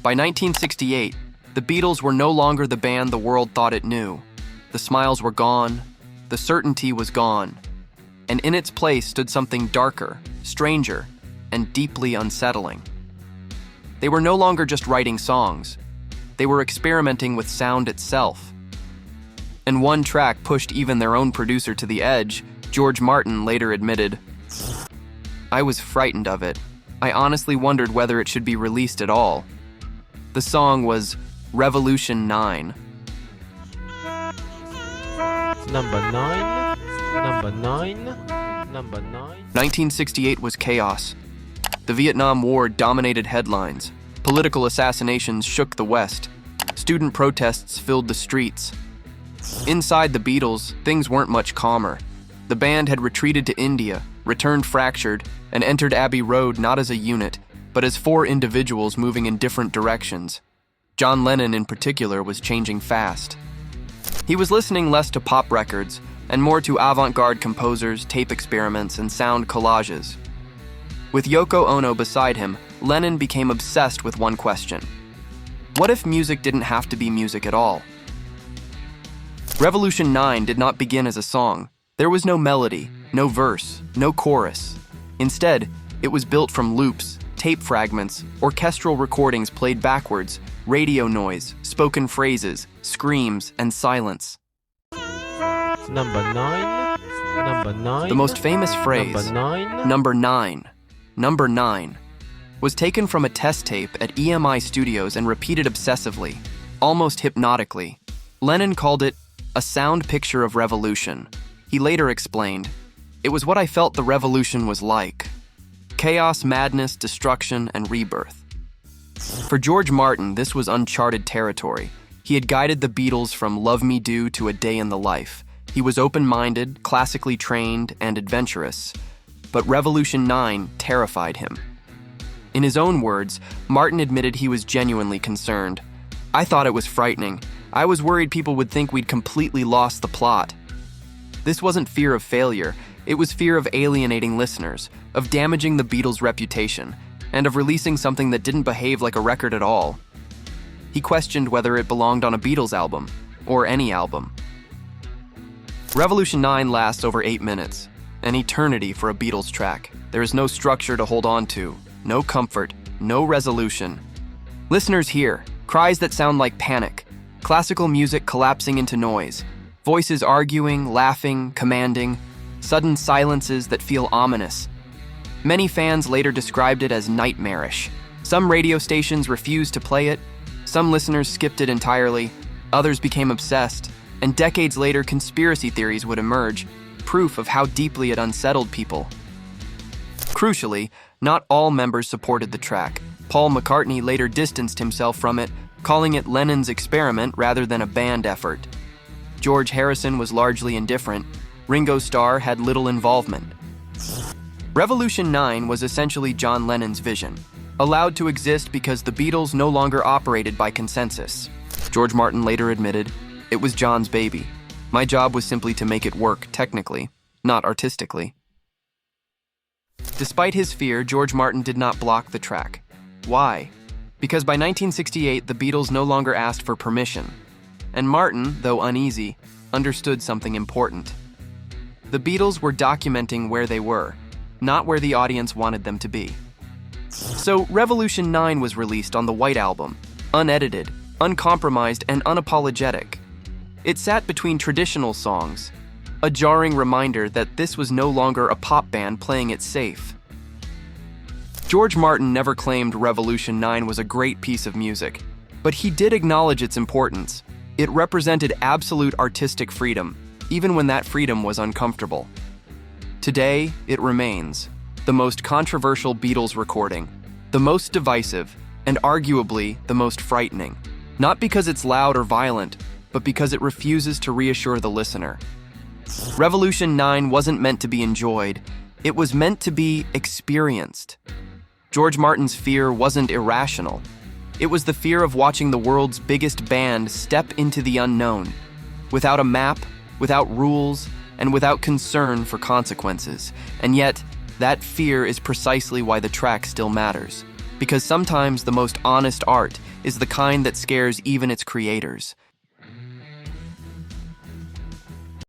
By 1968, the Beatles were no longer the band the world thought it knew. The smiles were gone, the certainty was gone, and in its place stood something darker, stranger, and deeply unsettling. They were no longer just writing songs. They were experimenting with sound itself. And one track pushed even their own producer to the edge. George Martin later admitted, "I was frightened of it. I honestly wondered whether it should be released at all." The song was Revolution 9. Number 9. 1968 was chaos. The Vietnam War dominated headlines. Political assassinations shook the West. Student protests filled the streets. Inside the Beatles, things weren't much calmer. The band had retreated to India, returned fractured, and entered Abbey Road not as a unit, but as 4 individuals moving in different directions. John Lennon, in particular, was changing fast. He was listening less to pop records and more to avant-garde composers, tape experiments, and sound collages. With Yoko Ono beside him, Lennon became obsessed with one question: what if music didn't have to be music at all? Revolution 9 did not begin as a song. There was no melody, no verse, no chorus. Instead, it was built from loops, tape fragments, orchestral recordings played backwards, radio noise, spoken phrases, screams, and silence. Number 9. The most famous phrase, number 9, was taken from a test tape at EMI Studios and repeated obsessively, almost hypnotically. Lennon called it a sound picture of revolution. He later explained, "It was what I felt the revolution was like. Chaos, madness, destruction, and rebirth." For George Martin, this was uncharted territory. He had guided the Beatles from Love Me Do to A Day in the Life. He was open-minded, classically trained, and adventurous. But Revolution 9 terrified him. In his own words, Martin admitted he was genuinely concerned. "I thought it was frightening. I was worried people would think we'd completely lost the plot." This wasn't fear of failure. It was fear of alienating listeners, of damaging the Beatles' reputation, and of releasing something that didn't behave like a record at all. He questioned whether it belonged on a Beatles album, or any album. Revolution 9 lasts over 8 minutes, an eternity for a Beatles track. There is no structure to hold on to, no comfort, no resolution. Listeners hear cries that sound like panic, classical music collapsing into noise, voices arguing, laughing, commanding, sudden silences that feel ominous. Many fans later described it as nightmarish. Some radio stations refused to play it, some listeners skipped it entirely, others became obsessed, and decades later conspiracy theories would emerge, proof of how deeply it unsettled people. Crucially, not all members supported the track. Paul McCartney later distanced himself from it, calling it Lennon's experiment rather than a band effort. George Harrison was largely indifferent. Ringo Starr had little involvement. Revolution 9 was essentially John Lennon's vision, allowed to exist because the Beatles no longer operated by consensus. George Martin later admitted, "It was John's baby. My job was simply to make it work technically, not artistically." Despite his fear, George Martin did not block the track. Why? Because by 1968, the Beatles no longer asked for permission. And Martin, though uneasy, understood something important. The Beatles were documenting where they were, not where the audience wanted them to be. So Revolution 9 was released on the White Album, unedited, uncompromised, and unapologetic. It sat between traditional songs, a jarring reminder that this was no longer a pop band playing it safe. George Martin never claimed Revolution 9 was a great piece of music, but he did acknowledge its importance. It represented absolute artistic freedom, even when that freedom was uncomfortable. Today, it remains the most controversial Beatles recording, the most divisive, and arguably the most frightening. Not because it's loud or violent, but because it refuses to reassure the listener. Revolution 9 wasn't meant to be enjoyed, it was meant to be experienced. George Martin's fear wasn't irrational. It was the fear of watching the world's biggest band step into the unknown, without a map, without rules, and without concern for consequences. And yet, that fear is precisely why the track still matters. Because sometimes the most honest art is the kind that scares even its creators.